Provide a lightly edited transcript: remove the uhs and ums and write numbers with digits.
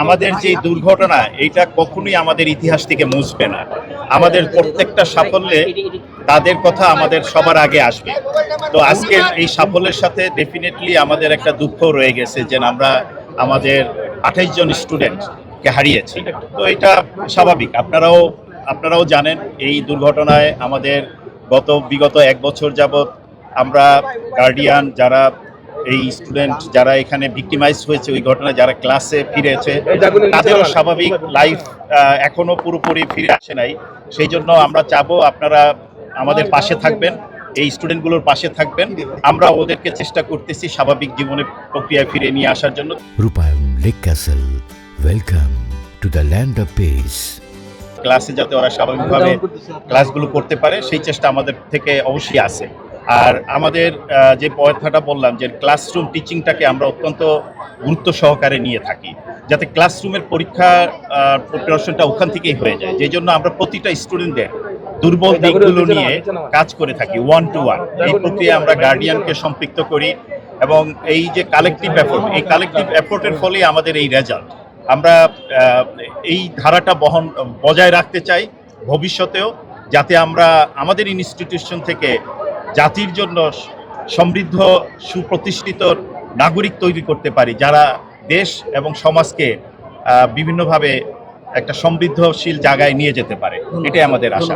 আমাদের যে দুর্ঘটনা এটা কখনোই আমাদের ইতিহাস থেকে মুছবে না। আমাদের প্রত্যেকটা সাফল্যে তাদের কথা আমাদের সবার আগে আসবে। তো আজকের এই সাফল্যের সাথে ডেফিনেটলি আমাদের একটা দুঃখ রয়ে গেছে যে আমরা আমাদের 28 জন স্টুডেন্টকে হারিয়েছি। তো এটা স্বাভাবিক। আপনারাও জানেন এই দুর্ঘটনায় আমাদের বিগত 1 বছর যাবৎ আমরা গার্ডিয়ান যারা এই স্টুডেন্ট যারা এখানে ভিক্টিমাইজ হয়েছে ওই ঘটনায় যারা ক্লাসে ফিরেছে তাদেরও স্বাভাবিক লাইফ এখনো পুরোপুরি ফিরে আসে নাই। সেই জন্য আমরা চাবো আপনারা আমাদের পাশে থাকবেন, এই স্টুডেন্টগুলোর পাশে থাকবেন। আমরা ওদেরকে চেষ্টা করতেছি স্বাভাবিক জীবনের প্রক্রিয়ায় ফিরে নিয়ে আসার জন্য। রূপায়ণ lake castle, welcome to the land of piece. ক্লাসে যাতে ওরা স্বাভাবিকভাবে ক্লাসগুলো করতে পারে সেই চেষ্টা আমাদের থেকে অবশ্যই আছে। আর আমাদের যে কথাটা বললাম যে ক্লাসরুম টিচিংটাকে আমরা অত্যন্ত গুরুত্ব সহকারে নিয়ে থাকি, যাতে ক্লাসরুমের পরীক্ষা প্রিপারেশনটা ওখান থেকেই হয়ে যায়। যেই জন্য আমরা প্রতিটা স্টুডেন্টদের দুর্বল দিকগুলো নিয়ে কাজ করে থাকি 1 to 1। এই প্রক্রিয়ায় আমরা গার্ডিয়ানকে সম্পৃক্ত করি এবং এই যে কালেকটিভ এফোর্ট, এই কালেকটিভ এফোর্টের ফলে আমাদের এই রেজাল্ট। আমরা এই ধারাটা বজায় রাখতে চাই ভবিষ্যতেও, যাতে আমরা আমাদের ইনস্টিটিউশন থেকে জাতির জন্য সমৃদ্ধ সুপ্রতিষ্ঠিত নাগরিক তৈরি করতে পারি, যারা দেশ এবং সমাজকে বিভিন্নভাবে একটা সমৃদ্ধশীল জায়গায় নিয়ে যেতে পারে। এটাই আমাদের আশা।